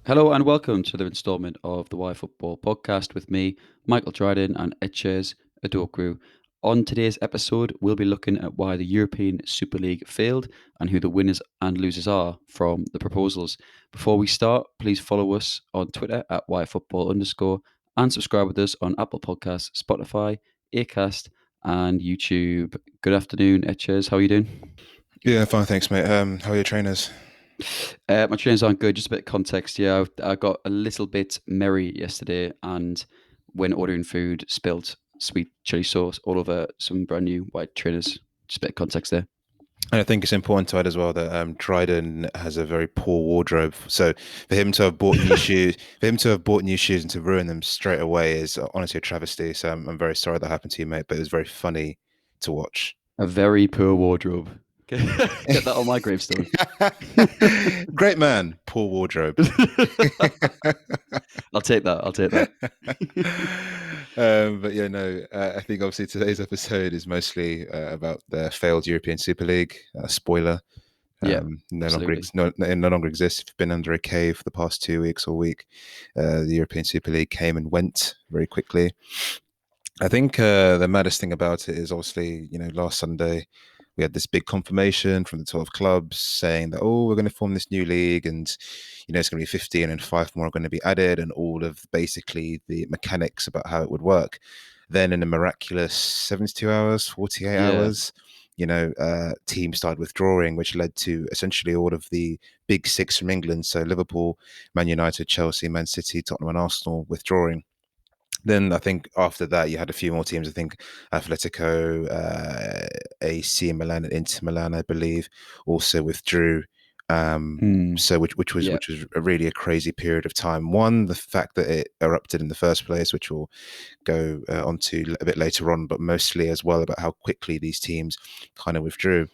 Hello and welcome to the instalment of the Wyfutbol podcast with me, Michael Dryden and Etches Adokru. On today's episode, we'll be looking at why the European Super League failed and who the winners and losers are from the proposals. Before we start, please follow us on Twitter at Yfootball_ and subscribe with us on Apple Podcasts, Spotify, Acast, and YouTube. Good afternoon, Etches. How are you doing? Yeah, fine, thanks, mate. How are your trainers? My trainers aren't good. Just a bit of context. Yeah, I got a little bit merry yesterday, and when ordering food, spilled sweet chili sauce all over some brand new white trainers. Just a bit of context there. And I think it's important to add as well that Dryden has a very poor wardrobe. So for him to have bought new shoes, and to ruin them straight away is honestly a travesty. So I'm very sorry that happened to you, mate. But it was very funny to watch. A very poor wardrobe. Get that on my gravestone. Great man, poor wardrobe. I'll take that. I'll take that. But yeah, no, I think obviously today's episode is mostly about the failed European Super League. Spoiler. Yeah, No longer absolutely. no longer exists. If you've been under a cave for the past 2 weeks or week, the European Super League came and went very quickly. I think the maddest thing about it is obviously, last Sunday we had this big confirmation from the 12 clubs saying that, oh, we're going to form this new league and, it's going to be 15 and 5 more are going to be added and all of basically the mechanics about how it would work. Then in a miraculous 72 hours, 48 Yeah. hours, teams started withdrawing, which led to essentially all of the big six from England. So Liverpool, Man United, Chelsea, Man City, Tottenham and Arsenal withdrawing. Then I think after that you had a few more teams. I think Atletico, AC Milan, and Inter Milan, I believe, also withdrew. Mm, So yeah. which was really a crazy period of time. One, the fact that it erupted in the first place, which we'll go onto a bit later on, but mostly as well about how quickly these teams kind of withdrew.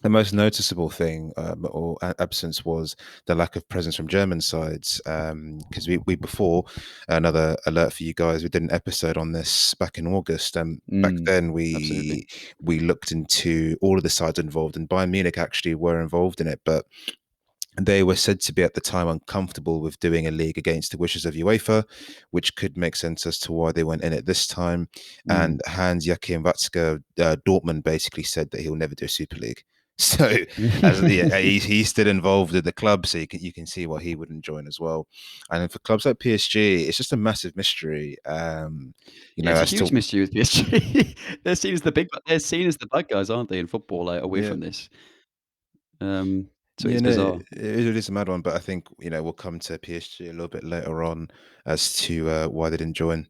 The most noticeable thing or absence was the lack of presence from German sides. Because we before another alert for you guys, we did an episode on this back in August. Back Mm, then absolutely. we looked into all of the sides involved, and Bayern Munich actually were involved in it, but they were said to be at the time uncomfortable with doing a league against the wishes of UEFA, which could make sense as to why they went in at this time. Mm. And Hans Joachim Watzke, Dortmund, basically said that he'll never do a Super League. So, he's still involved with the club, so you can see why he wouldn't join as well. And for clubs like PSG, it's just a massive mystery. Yeah, it's a As huge to mystery with PSG. They're seen as the bad guys, aren't they, in football, like, away yeah, from this. Um, so yeah, it's no, bizarre. it is a mad one, but I think we'll come to PSG a little bit later on as to why they didn't join.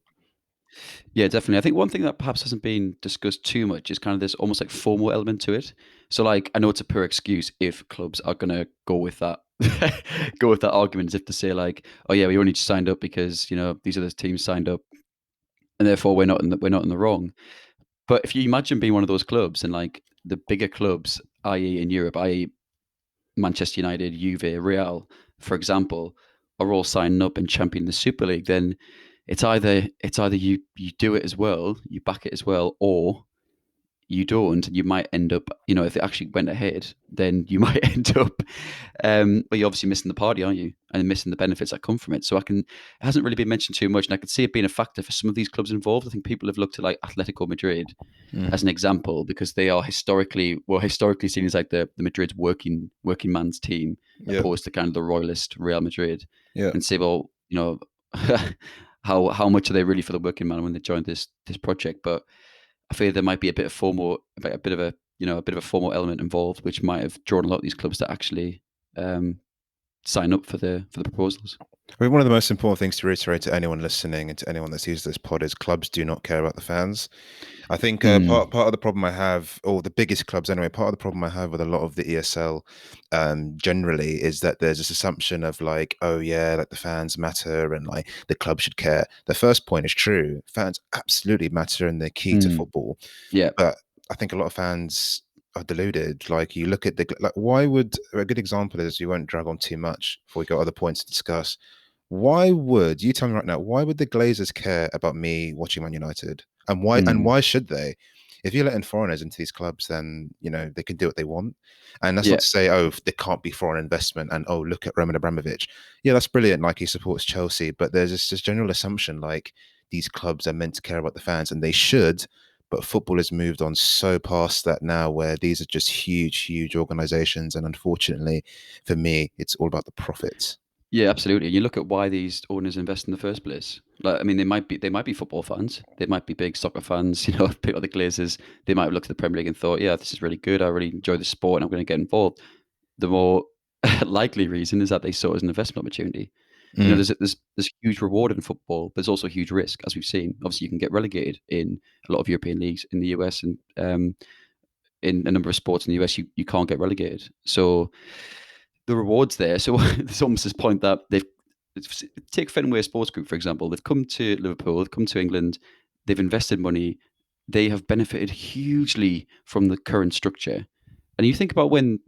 Yeah, definitely. I think one thing that perhaps hasn't been discussed too much is kind of this almost like formal element to it. So, like, I know it's a poor excuse if clubs are gonna go with that, go with that argument, as if to say like, "Oh yeah, we only just signed up because these other teams signed up, and therefore we're not in the wrong." But if you imagine being one of those clubs and like the bigger clubs, i.e. in Europe, i.e. Manchester United, Juve, Real, for example, are all signing up and championing the Super League, then it's either you do it as well, you back it as well, or you don't, and you might end up, if it actually went ahead, then you might end up, but you're obviously missing the party, aren't you? And missing the benefits that come from it. So it hasn't really been mentioned too much, and I could see it being a factor for some of these clubs involved. I think people have looked at like Atletico Madrid Mm. as an example because they are historically seen as like the Madrid's working man's team Yeah, opposed to kind of the royalist Real Madrid, yeah. and say, well, how much are they really for the working man when they joined this project? But I feel there might be a bit of a bit of a formal element involved, which might have drawn a lot of these clubs to actually um, sign up for the proposals. I mean, one of the most important things to reiterate to anyone listening and to anyone that sees this pod is clubs do not care about the fans. I think Mm, part of the problem I have, or the biggest clubs anyway, part of the problem I have with a lot of the ESL generally is that there's this assumption of like, oh yeah, like the fans matter and like the club should care. The first point is true. Fans absolutely matter and they're key to mm, football. yeah. But I think a lot of fans are deluded. Like you look at why would a good example is you won't drag on too much before we got other points to discuss. Why would you tell me right now? Why would the Glazers care about me watching Man United? And why? And Mm, why should they? if you're letting foreigners into these clubs, then they can do what they want. And that's not Yeah, to say, oh, there can't be foreign investment, and oh, look at Roman Abramovich. Yeah, that's brilliant. Like, he supports Chelsea, but there's this general assumption like these clubs are meant to care about the fans, and they should. But football has moved on so past that now, where these are just huge, huge organizations, and unfortunately, for me, it's all about the profits. yeah, absolutely. And you look at why these owners invest in the first place. Like, I mean, they might be football fans. They might be big soccer fans. Pick up the Glazers. They might have looked at the Premier League and thought, yeah, this is really good. I really enjoy the sport, and I'm going to get involved. The more likely reason is that they saw it as an investment opportunity. Mm. There's huge reward in football, but there's also huge risk, as we've seen. Obviously, you can get relegated in a lot of European leagues in the US, and in a number of sports in the US, you can't get relegated. So the rewards there. So there's almost this point that they've take Fenway Sports Group, for example. They've come to Liverpool, they've come to England, they've invested money, they have benefited hugely from the current structure. And you think about when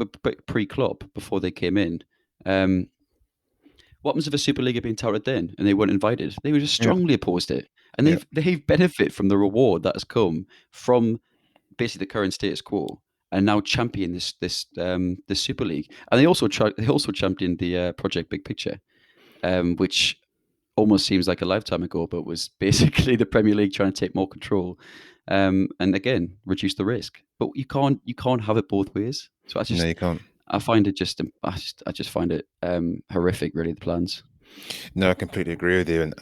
pre-club, before they came in, um, what happens if a Super League had been touted then and they weren't invited? They would just Yeah, strongly opposed it. And yeah. they've benefit from the reward that has come from basically the current status quo, and now champion this Super League. And they also championed the Project Big Picture, which almost seems like a lifetime ago, but was basically the Premier League trying to take more control, and again reduce the risk. But you can't have it both ways. So No, you can't. I find it I just find it horrific, really, the plans. No, I completely agree with you. And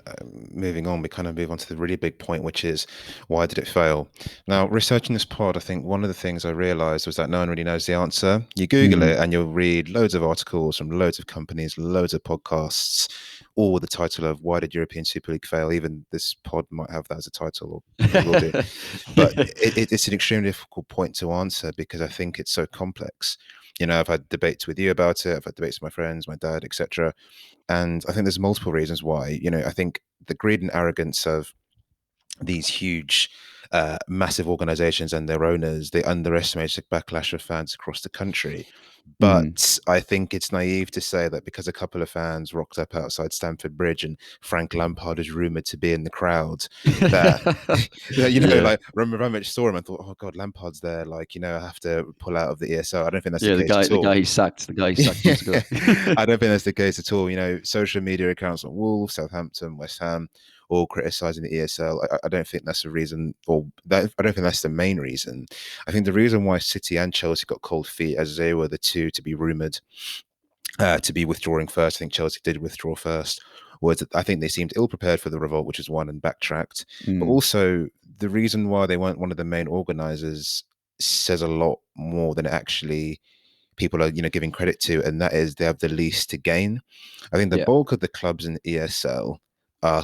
moving on, we kind of move on to the really big point, which is why did it fail? Now, researching this pod, I think one of the things I realized was that no one really knows the answer. You Google Mm. it and you'll read loads of articles from loads of companies, loads of podcasts, all with the title of Why Did European Super League Fail? Even this pod might have that as a title, or it will do. But it's an extremely difficult point to answer because I think it's so complex. I've had debates with you about it. I've had debates with my friends, my dad, etc. And I think there's multiple reasons why. I think the greed and arrogance of these huge, massive organizations and their owners, they underestimate the backlash of fans across the country. Mm. But I think it's naive to say that because a couple of fans rocked up outside Stamford Bridge and Frank Lampard is rumored to be in the crowd, that Yeah, like Roman saw him and thought, "Oh God, Lampard's there!" Like, I have to pull out of the ESL. I don't think that's the yeah. The case guy, at the all. guy he sacked, the guy he sacked months ago. I don't think that's the case at all. Social media accounts on Wolves, Southampton, West Ham, all criticizing the ESL. I don't think that's the reason, or that I don't think that's the main reason. I think the reason why City and Chelsea got cold feet, as they were the two to be rumored to be withdrawing first. I think Chelsea did withdraw first. Was that I think they seemed ill prepared for the revolt, which is one, and backtracked. But Mm. also the reason why they weren't one of the main organizers says a lot more than it actually people are giving credit to, and that is they have the least to gain. I think the Yeah. bulk of the clubs in ESL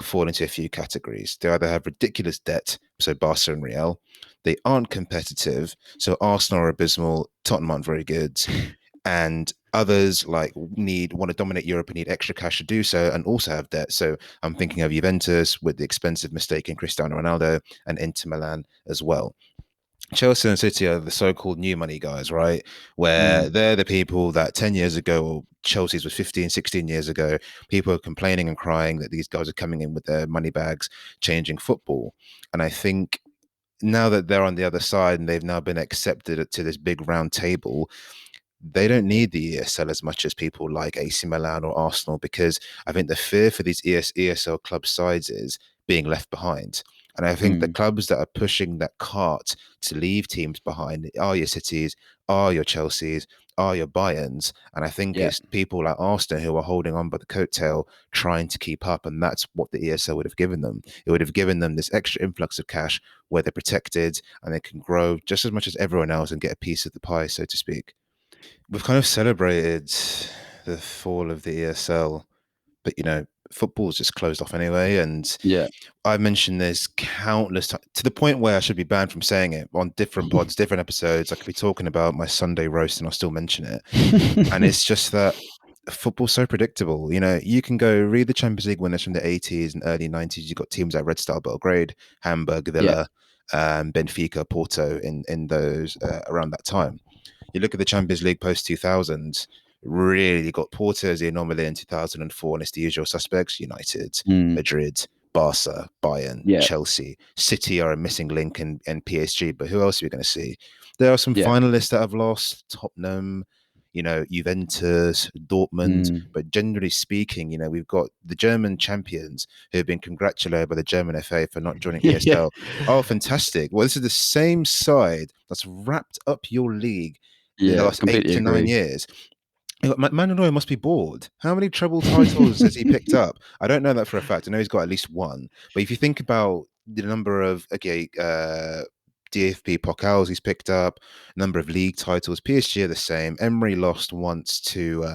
fall into a few categories. They either have ridiculous debt, so Barca and Real. They aren't competitive, so Arsenal are abysmal, Tottenham aren't very good, and others like want to dominate Europe and need extra cash to do so, and also have debt. So I'm thinking of Juventus with the expensive mistake in Cristiano Ronaldo, and Inter Milan as well. Chelsea and City are the so-called new money guys, right? Where Mm. they're the people that 10 years ago, or Chelsea's was 15, 16 years ago, people are complaining and crying that these guys are coming in with their money bags, changing football. And I think now that they're on the other side and they've now been accepted to this big round table, they don't need the ESL as much as people like AC Milan or Arsenal, because I think the fear for these ESL club sides is being left behind. And I think the Mm. clubs that are pushing that cart to leave teams behind are your Cities, are your Chelseas, are your Bayerns. And I think Yeah. it's people like Arsenal who are holding on by the coattail, trying to keep up. And that's what the ESL would have given them. It would have given them this extra influx of cash where they're protected and they can grow just as much as everyone else and get a piece of the pie, so to speak. We've kind of celebrated the fall of the ESL, but football's just closed off anyway. And Yeah. I mentioned this countless times to the point where I should be banned from saying it on different pods, different episodes. I could be talking about my Sunday roast and I'll still mention it. And it's just that football's so predictable. You can go read the Champions League winners from the 80s and early 90s. You've got teams like Red Star Belgrade, Hamburg, Yeah. Villa, Benfica, Porto in those around that time. You look at the Champions League post 2000, really got Porto as the anomaly in 2004, and it's the usual suspects: United, Mm. Madrid, Barca, Bayern, Yeah, Chelsea, City are a missing link, and PSG. But who else are we going to see? There are some yeah, finalists that have lost: Tottenham, Juventus, Dortmund. mm. But generally speaking, we've got the German champions who have been congratulated by the German FA for not joining Yeah, ESL. Oh, fantastic! Well, this is the same side that's wrapped up your league in the yeah. last eight Completely to nine agree. years. Manuel must be bored. How many treble titles has he picked up? I don't know that for a fact. I know he's got at least one. But if you think about the number of DFB Pokals he's picked up, number of league titles, PSG are the same. Emery lost once to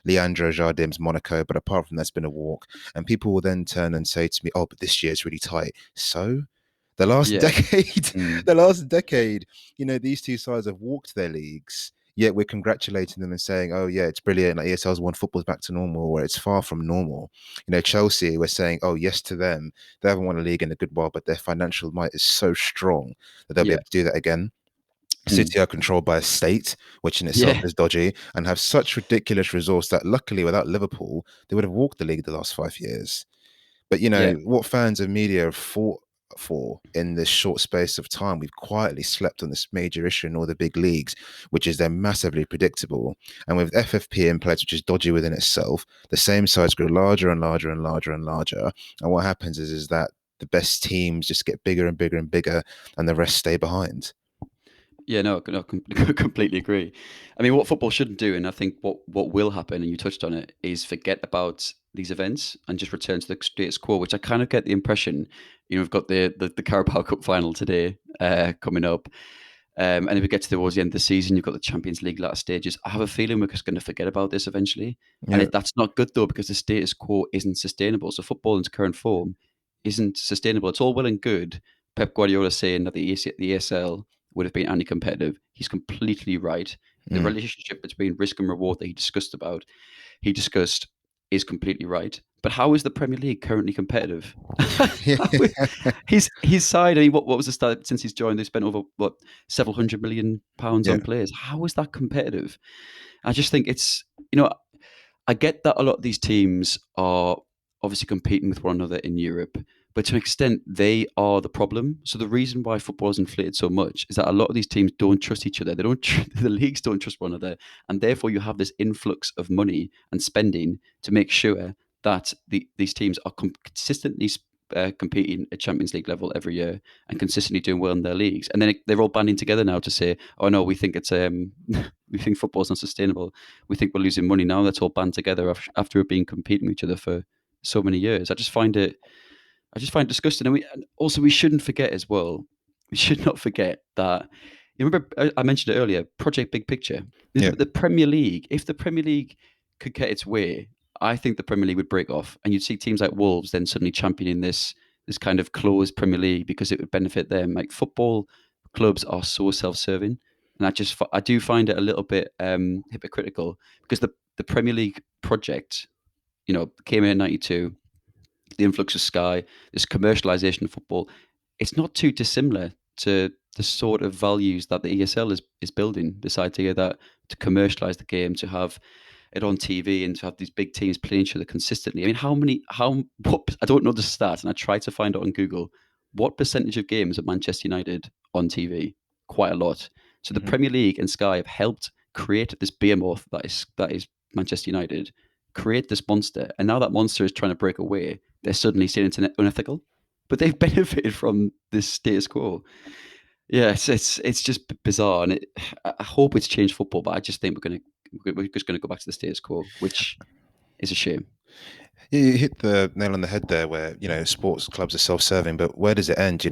Leandro Jardim's Monaco, but apart from that's been a walk. And people will then turn and say to me, "Oh, but this year's really tight." So the last Yeah, decade, mm. the last decade, these two sides have walked their leagues. Yet we're congratulating them and saying, "Oh yeah, it's brilliant. Like ESL's won, football's back to normal," where it's far from normal. Chelsea, we're saying, "Oh yes" to them. They haven't won a league in a good while, but their financial might is so strong that they'll be Yeah, able to do that again. mm. City are controlled by a state, which in itself Yeah, is dodgy, and have such ridiculous resource that luckily, without Liverpool, they would have walked the league the last 5 years. But yeah. what fans of media have fought for in this short space of time, we've quietly slept on this major issue in all the big leagues, which is they're massively predictable. And with FFP in place, which is dodgy within itself, the same sides grow larger and larger and larger and larger. And what happens is that the best teams just get bigger and bigger and bigger, and the rest stay behind. Yeah, no, no, completely agree. I mean, what football shouldn't do, and I think what will happen, and you touched on it, is forget about these events and just return to the status quo. Which I kind of get the impression, we've got the Carabao Cup final today coming up, and if we get towards the end of the season, you've got the Champions League latter stages. I have a feeling we're just going to forget about this eventually, and Yeah, that's not good though because the status quo isn't sustainable. So football in its current form isn't sustainable. It's all well and good. Pep Guardiola saying that the ESL would have been anti-competitive. He's completely right. The mm. relationship between risk and reward that he discussed is completely right. But how is the Premier League currently competitive? yeah, his side. I mean, what was the start since he's joined? They spent over what several £100 million yeah, on players. How is that competitive? I just think it's I get that a lot of these teams are obviously competing with one another in Europe, but to an extent, they are the problem. So the reason why football is inflated so much is that a lot of these teams don't trust each other. They don't. The leagues don't trust one another, and therefore you have this influx of money and spending to make sure that these teams are consistently competing at Champions League level every year and consistently doing well in their leagues. And then they're all banding together now to say, "Oh no, we think it's we think football's not sustainable. We think we're losing money now." That's all band together after being competing with each other for so many years. I just find it disgusting. And also we shouldn't forget as well. We should not forget that. You remember I mentioned it earlier. Project Big Picture. yeah. The Premier League. If the Premier League could get its way, I think the Premier League would break off, and you'd see teams like Wolves then suddenly championing this kind of closed Premier League because it would benefit them. Like football clubs are so self-serving, and I do find it a little bit hypocritical because the Premier League project, came in '92, the influx of Sky, this commercialization of football, it's not too dissimilar to the sort of values that the ESL is building. This idea that to commercialize the game, to have it on TV, and to have these big teams playing each other consistently. I mean, what, I don't know the stats, and I tried to find out on Google what percentage of games at Manchester United on TV. Quite a lot. So the Hmm. Premier League and Sky have helped create this behemoth that is Manchester United, create this monster, and now that monster is trying to break away. They're suddenly saying it's unethical, but they've benefited from this status quo. Yeah, it's just bizarre, and I hope it's changed football, but I just think we're just gonna go back to the status quo, which is a shame. You hit the nail on the head there, where sports clubs are self-serving, but where does it end?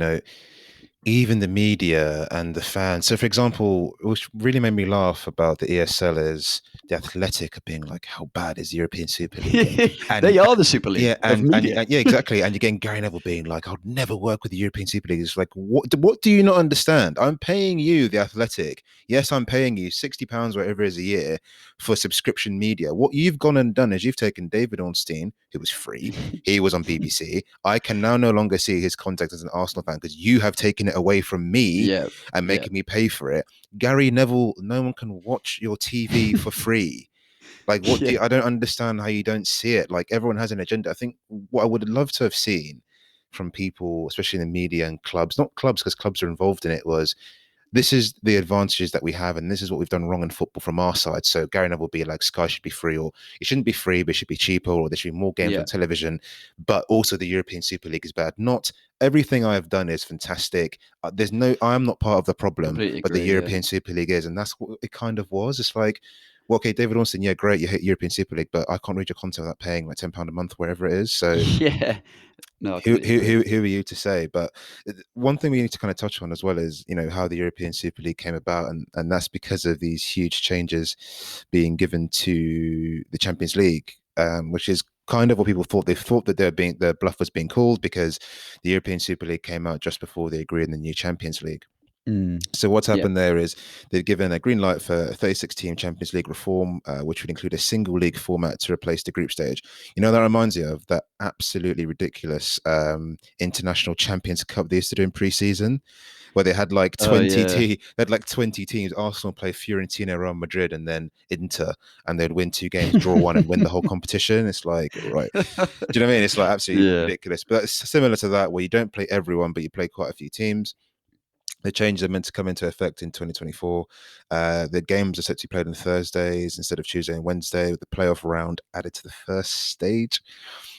Even the media and the fans. So, for example, which really made me laugh about the ESL is the Athletic are being like, "How bad is the European Super League?" And They are the Super yeah, League of media. yeah, exactly. And you're getting Gary Neville being like, "I'd never work with the European Super League." It's like, what do you not understand? I'm paying you, the Athletic. Yes, I'm paying you £60, whatever it is a year, for subscription media. What you've gone and done is you've taken David Ornstein, who was free. He was on BBC. I can now no longer see his contact as an Arsenal fan because you have taken it away from me Yeah, and yeah. making me pay for it. Gary Neville, no one can watch your TV for free. Like, Yeah. I don't understand how you don't see it. Like, everyone has an agenda. I think what I would love to have seen from people, especially in the media and clubs, not clubs because clubs are involved in it, was this is the advantages that we have, and this is what we've done wrong in football from our side. So Gary Neville will be like, Sky should be free, or it shouldn't be free, but it should be cheaper, or there should be more games on Yeah, television. But also, the European Super League is bad. Not everything I have done is fantastic. I am not part of the problem, completely but the agree. Yeah. European Super League is, and that's what it kind of was. It's like, well, okay, David Ornstein, yeah, great, you hate European Super League, but I can't read your content without paying like £10 a month, wherever it is. So Yeah. No, I who completely who agree. who who are you to say? But one thing we need to kind of touch on as well is how the European Super League came about, and that's because of these huge changes being given to the Champions League, which is kind of what people thought. They thought that the bluff was being called because the European Super League came out just before they agreed on the new Champions League. Mm. So what's Yeah. happened there is they've given a green light for a 36-team Champions League reform, which would include a single league format to replace the group stage. That reminds you of that absolutely ridiculous international Champions Cup they used to do in pre-season, where they had like Oh 20 yeah. te- they had like 20 teams. Arsenal play Fiorentina, Real Madrid, and then Inter, and they'd win two games, draw one, and win the whole competition. It's like, right. Do you know what I mean? It's like absolutely Yeah. ridiculous. But it's similar to that, where you don't play everyone, but you play quite a few teams. The changes are meant to come into effect in 2024. The games are set to be played on Thursdays instead of Tuesday and Wednesday, with the playoff round added to the first stage.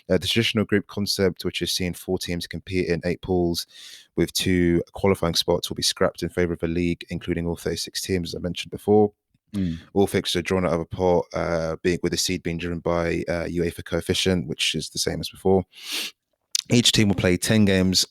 The traditional group concept, which is seeing four teams compete in eight pools with two qualifying spots, will be scrapped in favour of a league, including all 36 teams, as I mentioned before. Mm. All fixtures are drawn out of a pot, being with the seed being driven by UEFA coefficient, which is the same as before. Each team will play 10 games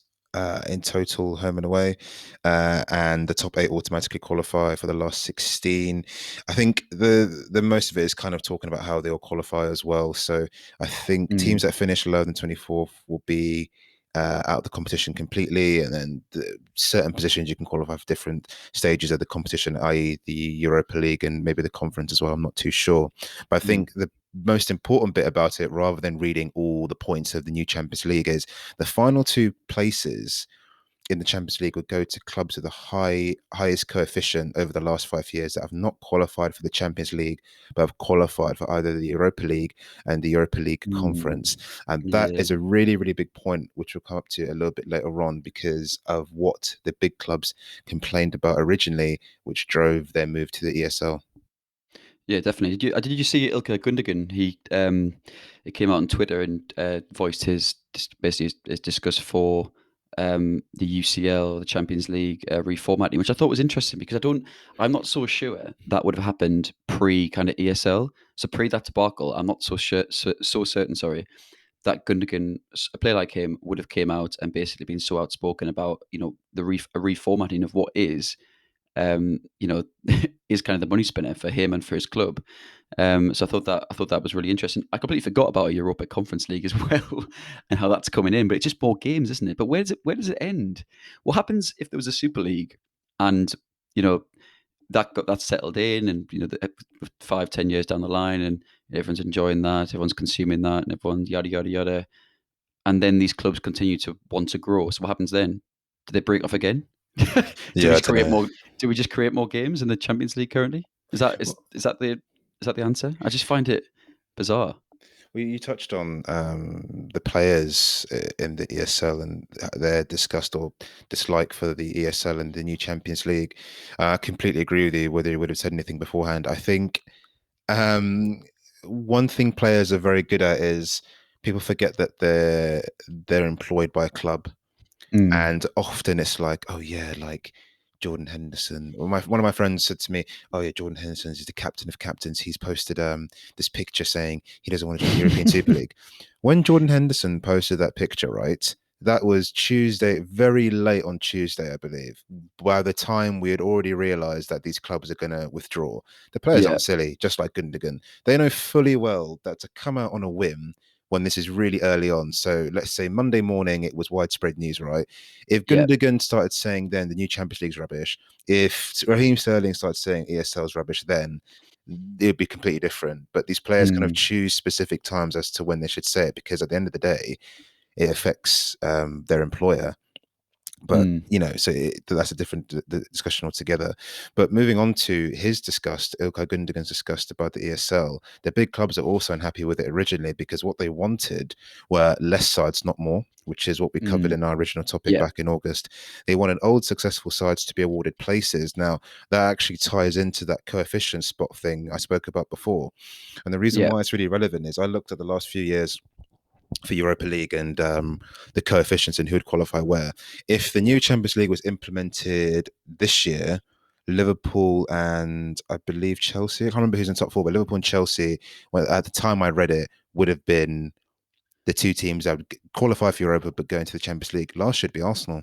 in total, home and away, and the top eight automatically qualify for the last 16. I think the most of it is kind of talking about how they all qualify as well. So I think teams Mm. that finish lower than 24th will be out of the competition completely, and then certain positions you can qualify for different stages of the competition, i.e., the Europa League and maybe the conference as well. I'm not too sure, but I Mm. think the most important bit about it, rather than reading all the points of the new Champions League, is the final two places in the Champions League would go to clubs with the highest coefficient over the last 5 years that have not qualified for the Champions League, but have qualified for either the Europa League and the Europa League Conference. Mm. And that Yeah. is a really, really big point, which we'll come up to a little bit later on, because of what the big clubs complained about originally, which drove their move to the ESL. Yeah, definitely. Did you see Ilkay Gundogan? He came out on Twitter and voiced basically his disgust for the UCL, the Champions League reformatting, which I thought was interesting because I'm not so sure that would have happened pre kind of ESL. So pre that debacle, I'm not so certain. Sorry, that Gundogan, a player like him, would have came out and basically been so outspoken about a reformatting of what is you know, is kind of the money spinner for him and for his club. So I thought that was really interesting. I completely forgot about a Europa Conference League as well and how that's coming in. But it's just more games, isn't it? But where does it end? What happens if there was a Super League and you know that's settled in and 5-10 years down the line and everyone's enjoying that, everyone's consuming that, and everyone's yada yada yada. And then these clubs continue to want to grow. So what happens then? Do they break off again? do we Yeah, I just don't create know. more? Do we just create more games in the Champions League currently? Is that is Well, is that the is that the answer? I just find it bizarre. Well, you touched on the players in the ESL and their disgust or dislike for the ESL and the new Champions League. I completely agree with you, whether you would have said anything beforehand. I think um, one thing players are very good at is people forget that they're employed by a club. Mm. And often it's like, oh yeah, like Jordan Henderson. Or one of my friends said to me, "Oh yeah, Jordan Henderson is the captain of captains. He's posted this picture saying he doesn't want to join the European Super League." When Jordan Henderson posted that picture, right? That was Tuesday, very late on Tuesday, I believe. By the time we had already realised that these clubs are going to withdraw, the players Yeah. aren't silly, just like Gundogan. They know fully well that to come out on a whim when this is really early on. So let's say Monday morning, it was widespread news, right? If Yeah. Gundogan started saying then the new Champions League's rubbish, if Raheem Sterling started saying ESL's rubbish, then it would be completely different. But these players kind of Mm. choose specific times as to when they should say it, because at the end of the day, it affects their employer. But Mm. so that's a different discussion altogether. But moving on to his discussed, Ilkay Gundogan's discussed about the ESL, the big clubs are also unhappy with it originally because what they wanted were less sides, not more, which is what we covered Mm. in our original topic Yeah. back in August. They wanted old successful sides to be awarded places. Now, that actually ties into that coefficient spot thing I spoke about before. And the reason Yeah. why it's really relevant is I looked at the last few years for Europa League and the coefficients and who would qualify where. If the new Champions League was implemented this year, Liverpool and I believe Chelsea, I can't remember who's in top four, but Liverpool and Chelsea, well, at the time I read it, would have been the two teams that would qualify for Europa but go into the Champions League. Last should be Arsenal.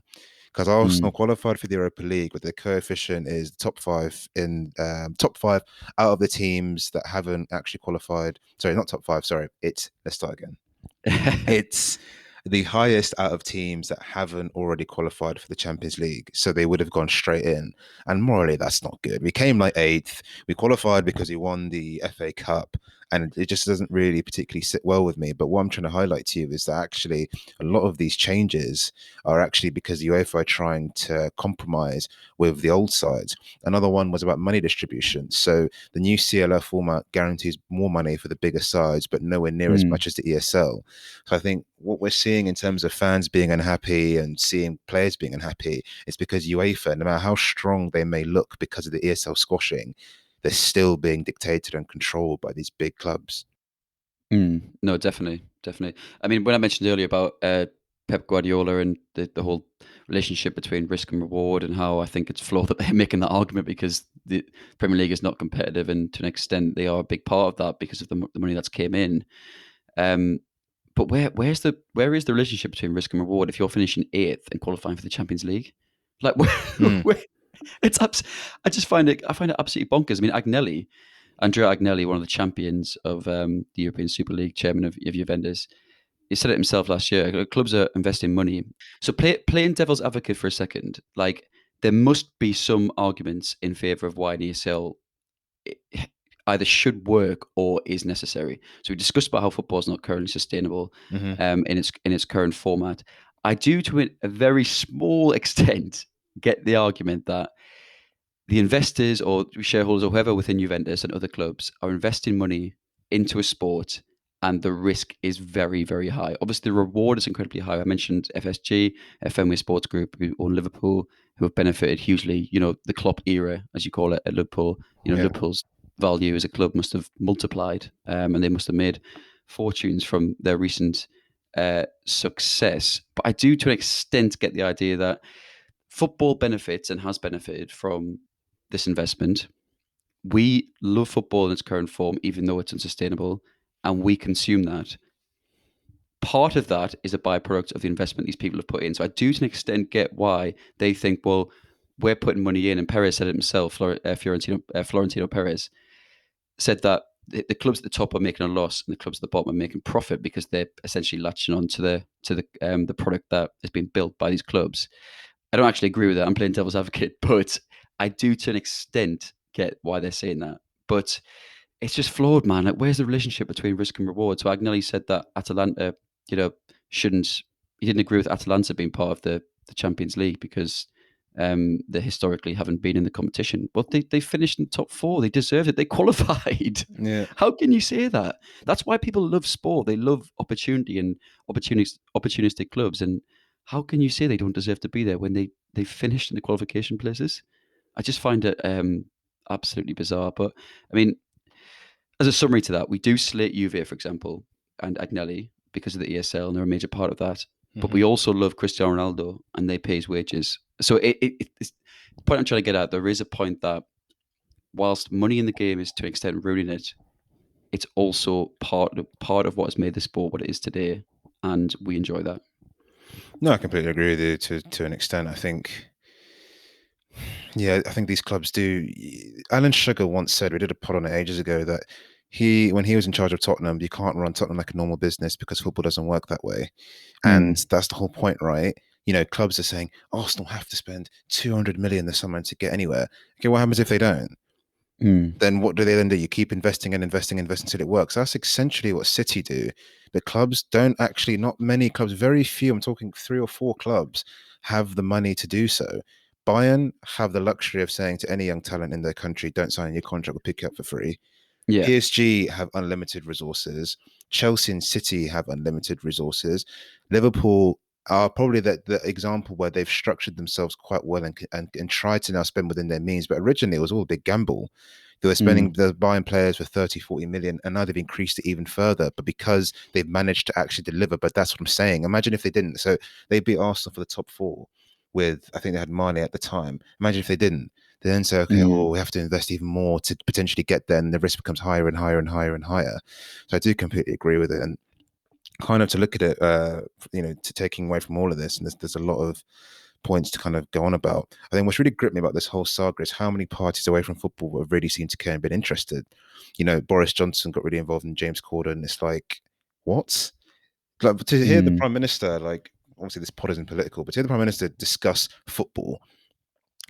Because Arsenal Mm. qualified for the Europa League, but their coefficient is the top five in top five out of the teams that haven't actually qualified. Sorry, not top five. Sorry, let's start again. It's the highest out of teams that haven't already qualified for the Champions League. So they would have gone straight in. And morally, that's not good. We came like eighth. We qualified because we won the FA Cup. And it just doesn't really particularly sit well with me. But what I'm trying to highlight to you is that actually a lot of these changes are actually because the UEFA are trying to compromise with the old sides. Another one was about money distribution. So the new CLF format guarantees more money for the bigger sides, but nowhere near as Mm. much as the ESL. So I think what we're seeing in terms of fans being unhappy and seeing players being unhappy is because UEFA, no matter how strong they may look because of the ESL squashing, they're still being dictated and controlled by these big clubs. Mm. No, definitely, definitely. I mean, when I mentioned earlier about Pep Guardiola and the whole relationship between risk and reward, and how I think it's flawed that they're making that argument because the Premier League is not competitive, and to an extent they are a big part of that because of the money that's came in. Um, but where is the relationship between risk and reward if you're finishing eighth and qualifying for the Champions League? Like, Mm, where, it's I find it absolutely bonkers. I mean, Andrea Agnelli, one of the champions of the European Super League, chairman of Juventus, he said it himself last year. Clubs are investing money. So playing devil's advocate for a second, like there must be some arguments in favour of why an ESL either should work or is necessary. So we discussed about how football is not currently sustainable hmm in its current format. I do, to a very small extent, get the argument that the investors or shareholders or whoever within Juventus and other clubs are investing money into a sport and the risk is very, very high. Obviously, the reward is incredibly high. I mentioned FSG, Fenway Sports Group, who own Liverpool, who have benefited hugely. You know, the Klopp era, as you call it, at Liverpool. You know, Yeah. Liverpool's value as a club must have multiplied, and they must have made fortunes from their recent success. But I do, to an extent, get the idea that football benefits and has benefited from this investment. We love football in its current form, even though it's unsustainable, and we consume that. Part of that is a byproduct of the investment these people have put in. So I do, to an extent, get why they think, well, we're putting money in. And Perez said it himself, Florentino Perez said that the clubs at the top are making a loss and the clubs at the bottom are making profit because they're essentially latching on to the product that has been built by these clubs. I don't actually agree with that. I'm playing devil's advocate, but I do, to an extent, get why they're saying that. But it's just flawed, man. Like, where's the relationship between risk and reward? So Agnelli said that Atalanta, you know, shouldn't. He didn't agree with Atalanta being part of the Champions League because they historically haven't been in the competition. Well, they finished in the top four. They deserved it. They qualified. Yeah. How can you say that? That's why people love sport. They love opportunity and opportunistic clubs. And how can you say they don't deserve to be there when they finished in the qualification places? I just find it absolutely bizarre. But I mean, as a summary to that, we do slate Juve, for example, and Agnelli because of the ESL, and they're a major part of that. But hmm we also love Cristiano Ronaldo, and they pay his wages. So it's the point I'm trying to get at. There is a point that whilst money in the game is to an extent ruining it, it's also part of what has made the sport what it is today, and we enjoy that. No, I completely agree with you to an extent. Yeah, I think these clubs do. Alan Sugar once said, we did a pod on it ages ago, that when he was in charge of Tottenham, you can't run Tottenham like a normal business because football doesn't work that way. And Mm, that's the whole point, right? Clubs are saying Arsenal have to spend 200 million this summer to get anywhere. Okay, what happens if they don't? mm, Then what do they then do? You keep investing and investing and investing until it works. That's essentially what City do. But clubs don't actually, not many clubs, very few, I'm talking three or four clubs, have the money to do so. Bayern have the luxury of saying to any young talent in their country, don't sign your contract, we'll pick you up for free. Yeah. PSG have unlimited resources. Chelsea and City have unlimited resources. Liverpool are probably the example where they've structured themselves quite well and tried to now spend within their means. But originally, it was all a big gamble. Mm. They're buying players for 30, 40 million, and now they've increased it even further. But because they've managed to actually deliver, but that's what I'm saying. Imagine if they didn't. So they beat Arsenal for the top four with, I think they had Mane at the time. Imagine if they didn't. They then say, okay, Mm. well, we have to invest even more to potentially get there, and the risk becomes higher and higher and higher and higher. So I do completely agree with it. And kind of to look at it, to taking away from all of this, and there's a lot of points to kind of go on about. I think what's really gripped me about this whole saga is how many parties away from football have really seemed to care and been interested. Boris Johnson got really involved in James Corden. It's like, what? Like to hear the Mm. Prime Minister, like obviously this pod isn't political, but to hear the Prime Minister discuss football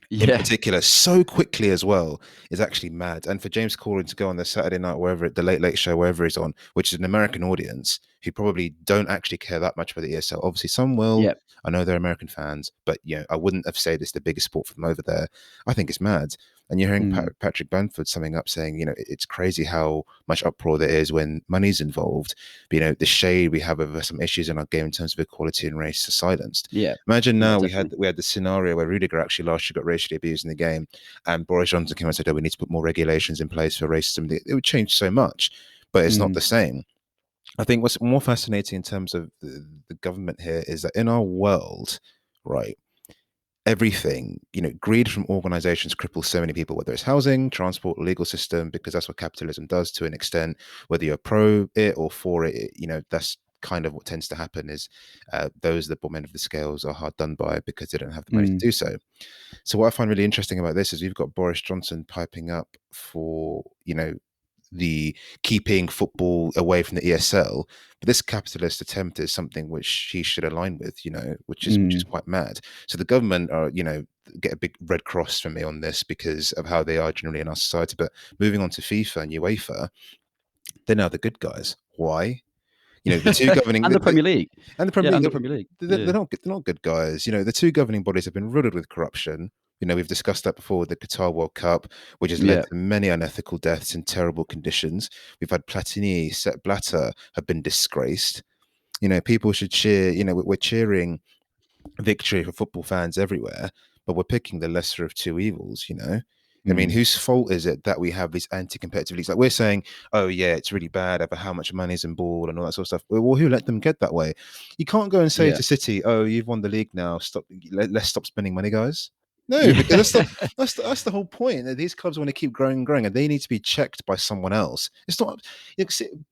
in Yeah. particular so quickly as well is actually mad. And for James Corden to go on the Saturday night, wherever the Late Late Show, wherever he's on, which is an American audience who probably don't actually care that much for the ESL. Obviously, some will. Yeah. I know they're American fans, but I wouldn't have said it's the biggest sport for them over there. I think it's mad. And you're hearing Mm. Patrick Bamford summing up saying, it's crazy how much uproar there is when money's involved. But, the shade we have over some issues in our game in terms of equality and race are silenced. Yeah. Imagine Yeah. now Definitely. we had the scenario where Rudiger actually last year got racially abused in the game, and Boris Johnson came out and said, "Oh, we need to put more regulations in place for racism." It would change so much, but it's not Mm. the same. I think what's more fascinating in terms of the government here is that in our world, right, everything, greed from organizations cripples so many people, whether it's housing, transport, legal system, because that's what capitalism does to an extent. Whether you're pro it or for it, that's kind of what tends to happen is those at the bottom end of the scales are hard done by because they don't have the money to Mm. do so. So what I find really interesting about this is we've got Boris Johnson piping up for, the keeping football away from the ESL. But this capitalist attempt is something which he should align with, which is Mm. quite mad. So the government are, get a big red cross from me on this because of how they are generally in our society. But moving on to FIFA and UEFA, they're now the good guys. Why? The two governing And the Premier League. and the Premier Yeah, and the League, Premier League. they're Yeah. not good guys. The two governing bodies have been riddled with corruption. We've discussed that before with the Qatar World Cup, which has led Yeah. to many unethical deaths in terrible conditions. We've had Platini, Sepp Blatter have been disgraced. People should cheer. We're cheering victory for football fans everywhere, but we're picking the lesser of two evils. I mean, Mm. whose fault is it that we have these anti-competitive leagues? Like we're saying, oh yeah, it's really bad over how much money's involved and all that sort of stuff. Well, who let them get that way? You can't go and say Yeah. to City, oh, you've won the league now. Stop. Let's stop spending money, guys. No, because Yeah. that's the whole point. That these clubs want to keep growing and growing, and they need to be checked by someone else. It's not.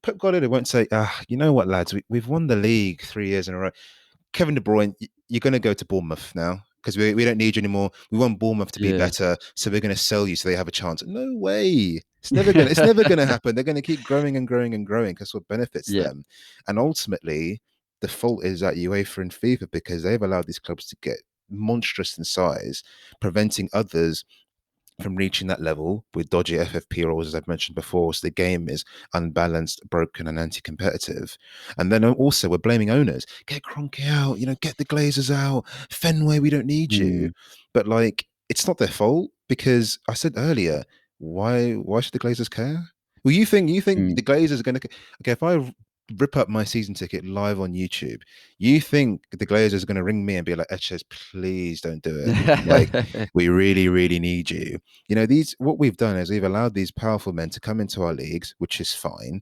Pep Guardiola won't say, you know what, lads, we've won the league 3 years in a row. Kevin De Bruyne, you're going to go to Bournemouth now because we don't need you anymore. We want Bournemouth to be Yeah. better, so we're going to sell you so they have a chance. No way. It's never gonna happen. They're going to keep growing and growing and growing because what benefits Yeah. them. And ultimately, the fault is at UEFA and FIFA because they've allowed these clubs to get monstrous in size, preventing others from reaching that level with dodgy FFP rules, as I've mentioned before. So the game is unbalanced, broken, and anti-competitive. And then also we're blaming owners. Get Kroenke out, get the Glazers out. Fenway, we don't need you. Mm. But like, it's not their fault because I said earlier, why should the Glazers care? Well, you think Mm. the Glazers are going to okay if I rip up my season ticket live on YouTube, you think the Glazers are going to ring me and be like, Etches, please don't do it. Like, we really, really need you. These what we've done is we've allowed these powerful men to come into our leagues, which is fine,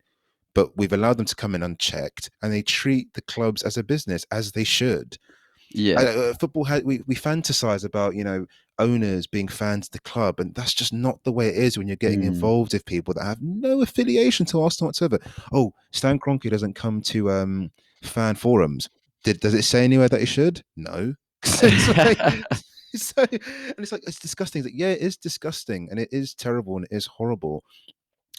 but we've allowed them to come in unchecked, and they treat the clubs as a business, as they should. Yeah. Football we fantasize about owners being fans of the club, and that's just not the way it is when you're getting Mm. involved with people that have no affiliation to Arsenal whatsoever. Oh, Stan Kroenke doesn't come to fan forums. Does it say anywhere that he should? No. It's like, and it's like it's disgusting. It's like, yeah, it is disgusting and it is terrible and it is horrible.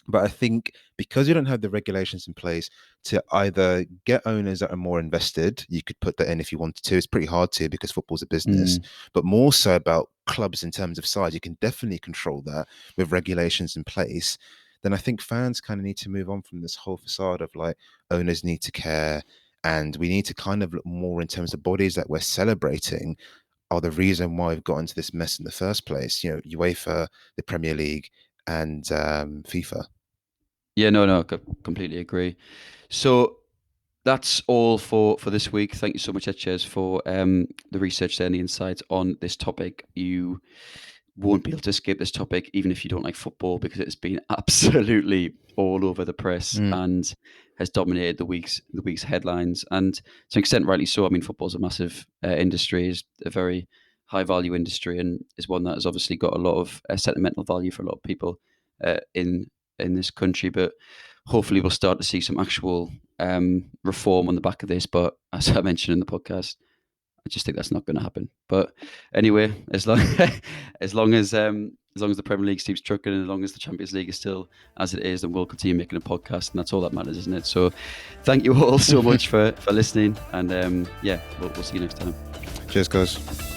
But I think because you don't have the regulations in place to either get owners that are more invested, you could put that in if you wanted to. It's pretty hard to because football's a business, Mm. but more so about clubs in terms of size. You can definitely control that with regulations in place. Then I think fans kind of need to move on from this whole facade of like owners need to care and we need to kind of look more in terms of bodies that we're celebrating. are the reason why we've got into this mess in the first place. You know, UEFA, the Premier League, and FIFA. Yeah, no, completely agree. So that's all for this week. Thank you so much, Etches, for the research there and the insights on this topic. You won't be able to escape this topic, even if you don't like football, because it's been absolutely all over the press Mm. and has dominated the week's headlines. And to an extent, rightly so. I mean, football's a massive industry, is a very high value industry, and is one that has obviously got a lot of sentimental value for a lot of people in this country. But hopefully, we'll start to see some actual reform on the back of this. But as I mentioned in the podcast, I just think that's not going to happen. But anyway, as long as the Premier League keeps trucking, and as long as the Champions League is still as it is, then we'll continue making a podcast, and that's all that matters, isn't it? So, thank you all so much for listening, and yeah, we'll see you next time. Cheers, guys.